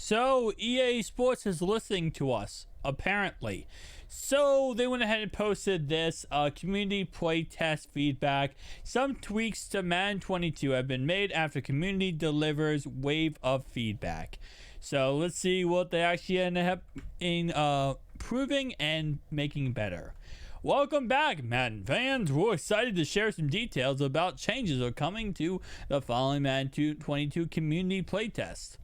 So EA Sports is listening to us, apparently. So they went ahead and posted this community playtest feedback. Some tweaks to Madden 22 have been made after community delivers wave of feedback. So let's see what they actually end up improving and making better. Welcome back, Madden fans. We're excited to share some details about changes that are coming to the following Madden 22 community playtest.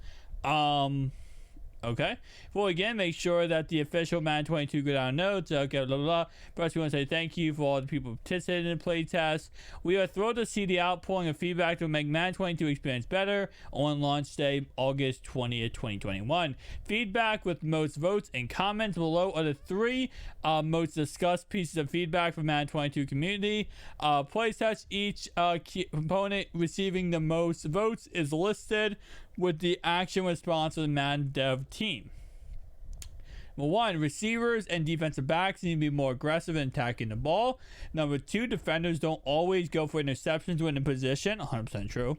Okay. Well, again, make sure that the official Madden 22 go down notes. Okay, blah, blah, blah. First, we want to say thank you for all the people who participated in the playtest. We are thrilled to see the outpouring of feedback to make Madden 22 experience better on launch day, August 20th, 2021. Feedback with most votes and comments below are the three most discussed pieces of feedback from Madden 22 community. Playtest, each component receiving the most votes is listed with the action response of the Madden dev team. Number one, receivers and defensive backs need to be more aggressive in attacking the ball. Number two, defenders don't always go for interceptions when in position. 100% true.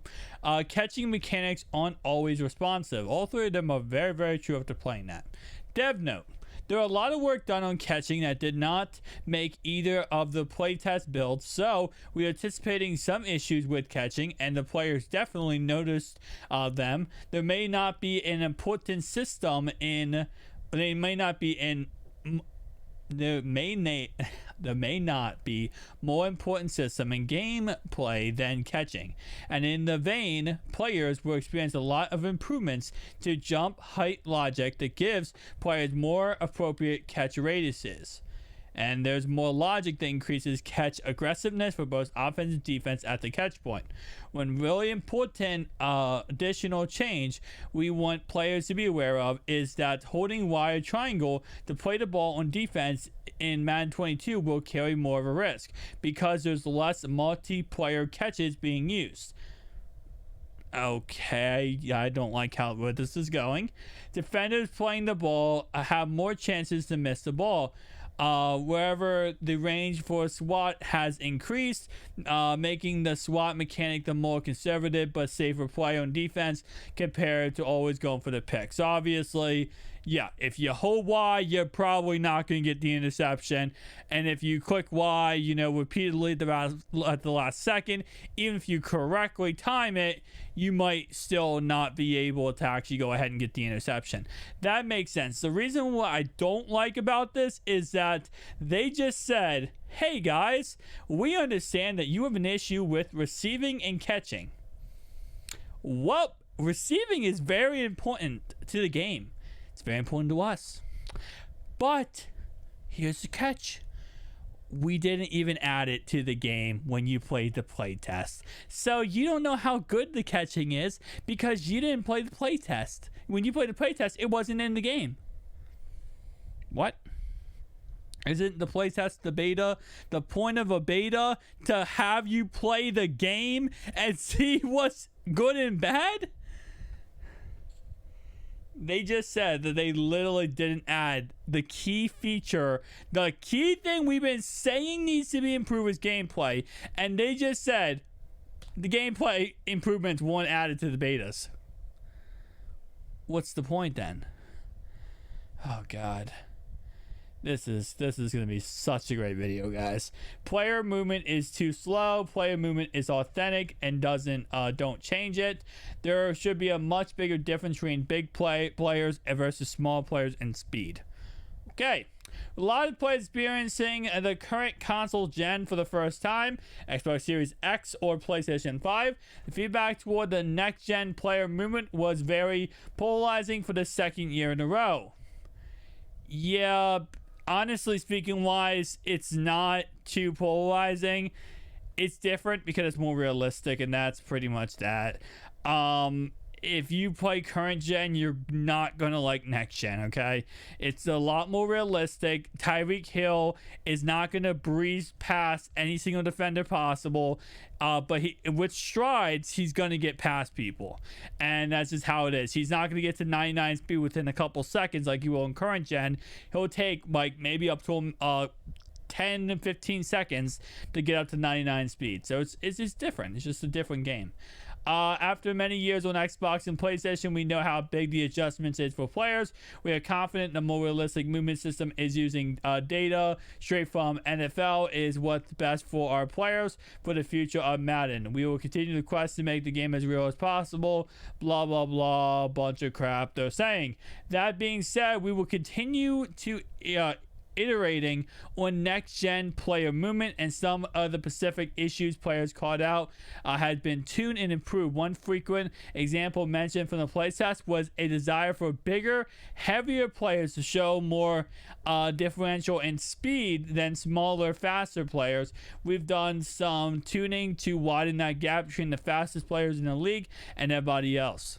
Catching mechanics aren't always responsive. All three of them are very, very true after playing that. Dev note. There are a lot of work done on catching that did not make either of the playtest builds, so we are anticipating some issues with catching, and the players definitely noticed them. There may not be an important system in. There may not be more important system in gameplay than catching, and in the vein, players will experience a lot of improvements to jump height logic that gives players more appropriate catch radiuses. And there's more logic that increases catch aggressiveness for both offense and defense at the catch point. One really important additional change we want players to be aware of is that holding wide triangle to play the ball on defense in Madden 22 will carry more of a risk because there's less multiplayer catches being used. Okay, I don't like how this is going. Defenders playing the ball have more chances to miss the ball. Wherever the range for SWAT has increased, making the SWAT mechanic the more conservative but safer play on defense compared to always going for the picks. Obviously, yeah, if you hold Y, you're probably not going to get the interception. And if you click Y, repeatedly at the last second, even if you correctly time it, you might still not be able to actually go ahead and get the interception. That makes sense. The reason what I don't like about this is that they just said, hey guys, we understand that you have an issue with receiving and catching. Well, receiving is very important to the game. It's very important to us. But here's the catch. We didn't even add it to the game when you played the playtest. So you don't know how good the catching is because you didn't play the playtest. When you played the playtest, it wasn't in the game. What? Isn't the playtest the beta? The point of a beta to have you play the game and see what's good and bad? They just said that they literally didn't add the key feature. The key thing we've been saying needs to be improved is gameplay. And they just said the gameplay improvements weren't added to the betas. What's the point then? Oh, God. This is going to be such a great video, guys. Player movement is too slow. Player movement is authentic and don't change it. There should be a much bigger difference between big players versus small players in speed. Okay. A lot of players experiencing the current console gen for the first time, Xbox Series X or PlayStation 5. The feedback toward the next gen player movement was very polarizing for the second year in a row. Yeah, honestly speaking wise, it's not too polarizing. It's different because it's more realistic, and that's pretty much that. If you play current gen, you're not going to like next gen, okay? It's a lot more realistic. Tyreek Hill is not going to breeze past any single defender possible, but with strides, he's going to get past people. And that's just how it is. He's not going to get to 99 speed within a couple seconds like he will in current gen. He'll take like maybe up to 10 to 15 seconds to get up to 99 speed. So it's just different. It's just a different game. After many years on Xbox and PlayStation, we know how big the adjustments is for players. We are confident the more realistic movement system is using data straight from NFL is what's best for our players for the future of Madden. We will continue the quest to make the game as real as possible. Blah, blah, blah. Bunch of crap they're saying. That being said, we will continue to iterating on next-gen player movement, and some of the specific issues players called out had been tuned and improved. One frequent example mentioned from the playtest was a desire for bigger, heavier players to show more differential in speed than smaller, faster players. We've done some tuning to widen that gap between the fastest players in the league and everybody else.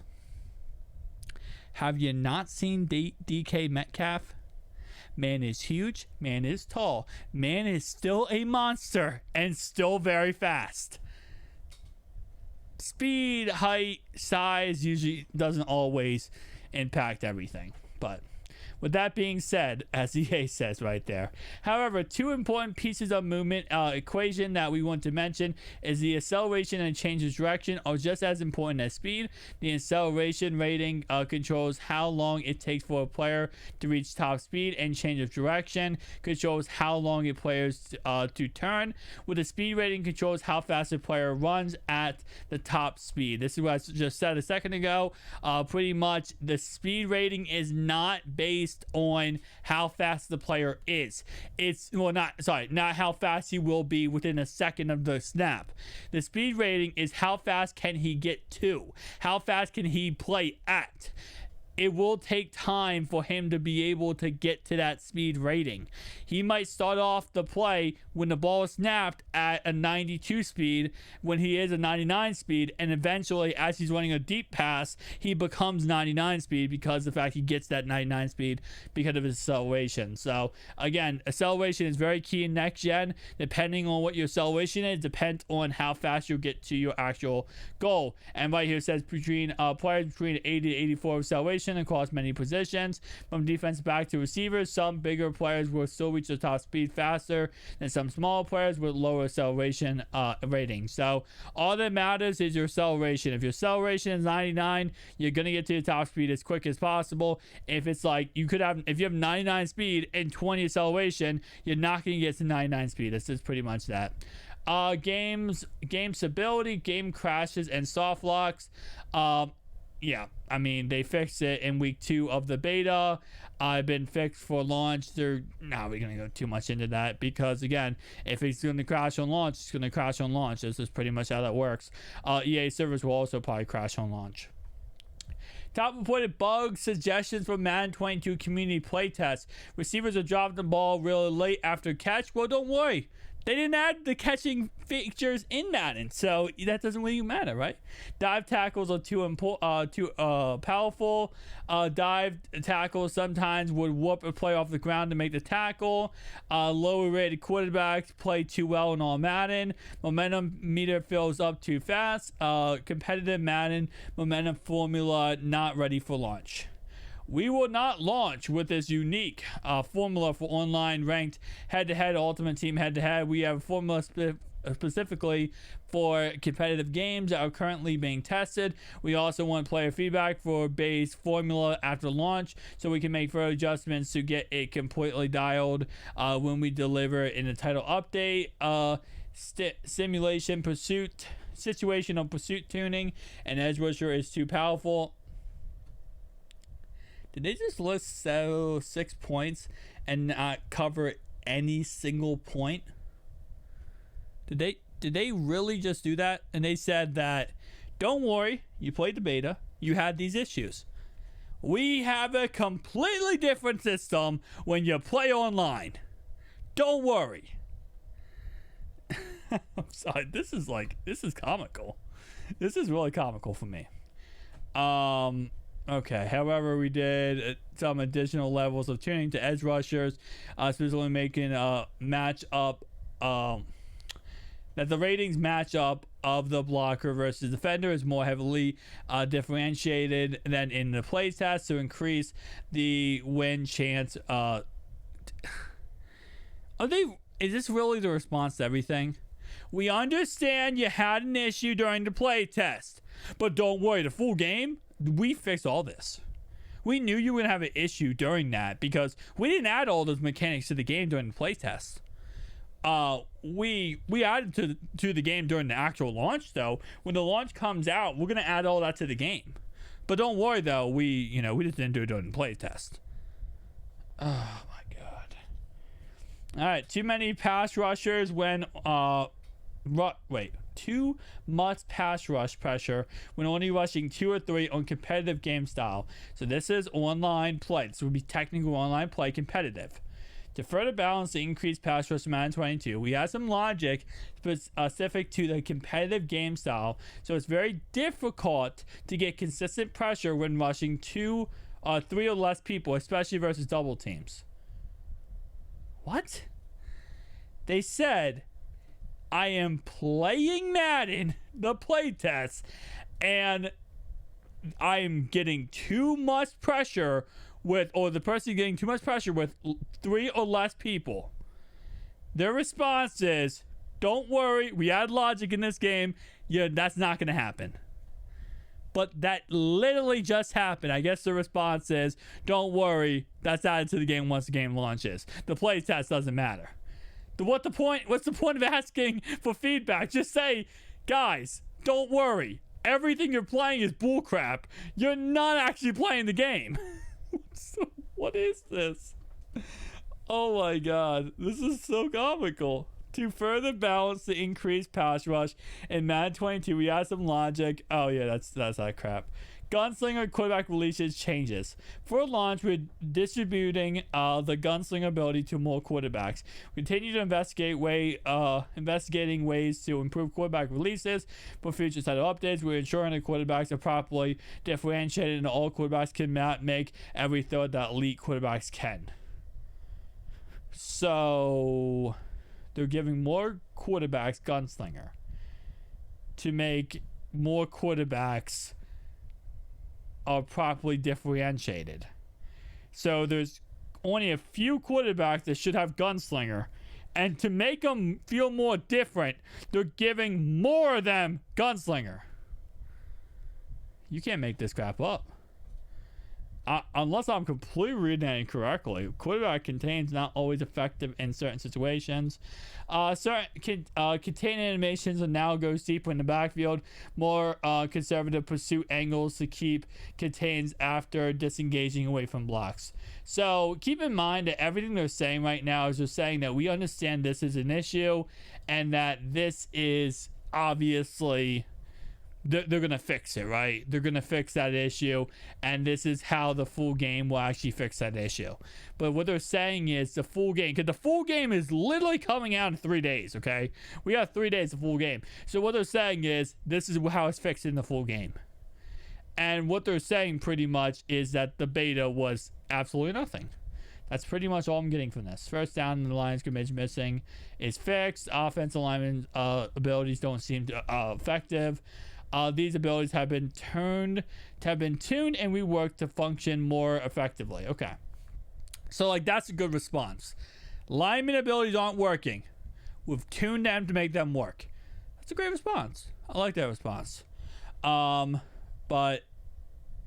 Have you not seen DK Metcalf? Man is huge, man is tall, man is still a monster and still very fast. Speed, height, size usually doesn't always impact everything, but with that being said, as EA says right there, however, two important pieces of movement equation that we want to mention is the acceleration and change of direction are just as important as speed. The acceleration rating controls how long it takes for a player to reach top speed, and change of direction controls how long it players to turn. With the speed rating controls how fast a player runs at the top speed. This is what I just said a second ago. Pretty much the speed rating is not based on how fast the player is. It's not how fast he will be within a second of the snap. The speed rating is how fast can he get to, how fast can he play at. It will take time for him to be able to get to that speed rating. He might start off the play when the ball is snapped at a 92 speed when he is a 99 speed, and eventually as he's running a deep pass, he becomes 99 speed because of the fact he gets that 99 speed because of his acceleration. So again, acceleration is very key in next gen. Depending on what your acceleration is, depends on how fast you get to your actual goal. And right here it says between players between 80 to 84 acceleration across many positions. From defense back to receivers, some bigger players will still reach the top speed faster than some smaller players with lower acceleration rating. So all that matters is your acceleration. If your acceleration is 99, you're gonna get to the top speed as quick as possible. If it's like if you have 99 speed and 20 acceleration, you're not gonna get to 99 speed. This is pretty much that. Game stability, game crashes, and soft locks. Yeah, I mean, they fixed it in week 2 of the beta. Been fixed for launch. They're not going to go too much into that because, again, if it's going to crash on launch, it's going to crash on launch. This is pretty much how that works. EA servers will also probably crash on launch. Top reported bugs, suggestions for Madden 22 community playtest. Receivers are dropping the ball really late after catch. Well, don't worry. They didn't add the catching features in Madden, so that doesn't really matter, right? Dive tackles are too powerful. Dive tackles sometimes would whoop a player off the ground to make the tackle. Lower rated quarterbacks play too well in all Madden. Momentum meter fills up too fast. Competitive Madden momentum formula not ready for launch. We will not launch with this unique formula for online ranked head-to-head Ultimate Team head-to-head. We have a formula specifically for competitive games that are currently being tested. We also want player feedback for base formula after launch so we can make further adjustments to get it completely dialed when we deliver in the title update. Simulation pursuit, situational pursuit tuning, and edge rusher is too powerful. Did they just list 6 points and not cover any single point? Did they really just do that? And they said that, don't worry, you played the beta, you had these issues. We have a completely different system when you play online. Don't worry. I'm sorry, this is comical. This is really comical for me. Okay, however, we did some additional levels of tuning to edge rushers, specifically making match up that the ratings match up of the blocker versus defender is more heavily differentiated than in the playtest to increase the win chance. Is this really the response to everything? We understand you had an issue during the play test, but don't worry, the full game, we fixed all this. We knew you were going to have an issue during that because we didn't add all those mechanics to the game during the play test. We added to the game during the actual launch, though. When the launch comes out, we're going to add all that to the game. But don't worry, though, we just didn't do it during the play test. Oh, my God. All right, too many pass rushers when, too much pass rush pressure when only rushing 2 or 3 on competitive game style. So this is online play. This would be technical online play competitive. To further balance the increased pass rush in Madden 22, we have some logic specific to the competitive game style. So it's very difficult to get consistent pressure when rushing 2 or 3 or less people, especially versus double teams. What? They said, I am playing Madden, the playtest, and I'm getting too much pressure the person getting too much pressure with 3 or less people. Their response is, don't worry, we add logic in this game. Yeah, that's not going to happen. But that literally just happened. I guess the response is, don't worry, that's added to the game once the game launches. The playtest doesn't matter. What's the point of asking for feedback? Just say, guys, don't worry. Everything you're playing is bullcrap. You're not actually playing the game. What is this? Oh my God. This is so comical. To further balance the increased pass rush in Madden 22, we add some logic. Oh yeah, that's that crap. Gunslinger quarterback releases changes. For launch, we're distributing the gunslinger ability to more quarterbacks. We continue to investigating ways to improve quarterback releases. For future title updates, we're ensuring the quarterbacks are properly differentiated and all quarterbacks cannot make every throw that elite quarterbacks can. So they're giving more quarterbacks gunslinger to make more quarterbacks are properly differentiated. So there's only a few quarterbacks that should have gunslinger, and to make them feel more different, they're giving more of them gunslinger. You can't make this crap up. Unless I'm completely reading that incorrectly. Quarterback contains not always effective in certain situations. Certain contain animations and now goes deeper in the backfield. More conservative pursuit angles to keep contains after disengaging away from blocks. So keep in mind that everything they're saying right now is they're saying that we understand this is an issue and that this is obviously they're going to fix it, right? They're going to fix that issue, and this is how the full game will actually fix that issue. But what they're saying is the full game, because the full game is literally coming out in 3 days, okay? We have 3 days of full game. So what they're saying is this is how it's fixed in the full game. And what they're saying pretty much is that the beta was absolutely nothing. That's pretty much all I'm getting from this. First down in the line scrimmage missing is fixed. Offensive lineman abilities don't seem effective. These abilities have been tuned and reworked to function more effectively. Okay. So, like, that's a good response. Lineman abilities aren't working. We've tuned them to make them work. That's a great response. I like that response. But, I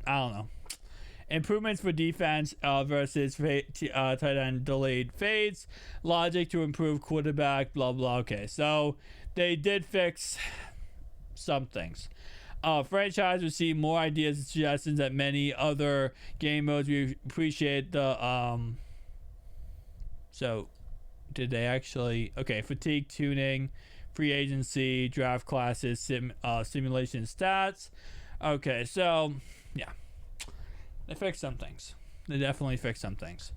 don't know. Improvements for defense versus tight end delayed fades. Logic to improve quarterback, blah, blah. Okay, so they did fix some things. Franchise received more ideas and suggestions than many other game modes. We appreciate the so did they actually fatigue tuning, free agency, draft classes, simulation stats. Okay, so yeah, they fixed some things. They definitely fixed some things.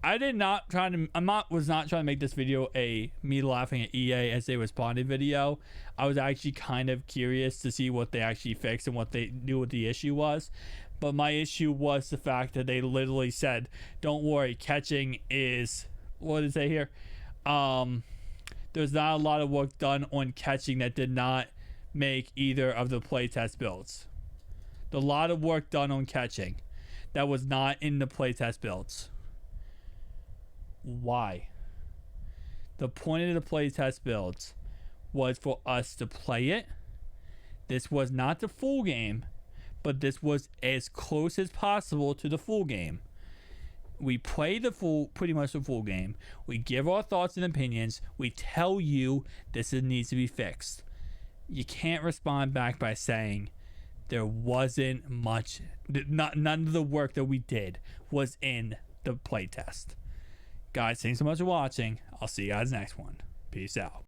I was not trying to make this video me laughing at EA as they responded video. I was actually kind of curious to see what they actually fixed and what they knew what the issue was. But my issue was the fact that they literally said, don't worry, catching is, what did it say here? There's not a lot of work done on catching that did not make either of the playtest builds. A lot of work done on catching that was not in the playtest builds. Why? The point of the playtest builds was for us to play it. This was not the full game, but this was as close as possible to the full game. We play pretty much the full game. We give our thoughts and opinions. We tell you this needs to be fixed. You can't respond back by saying there wasn't much, none of the work that we did was in the playtest. Guys, thanks so much for watching. I'll see you guys next one. Peace out.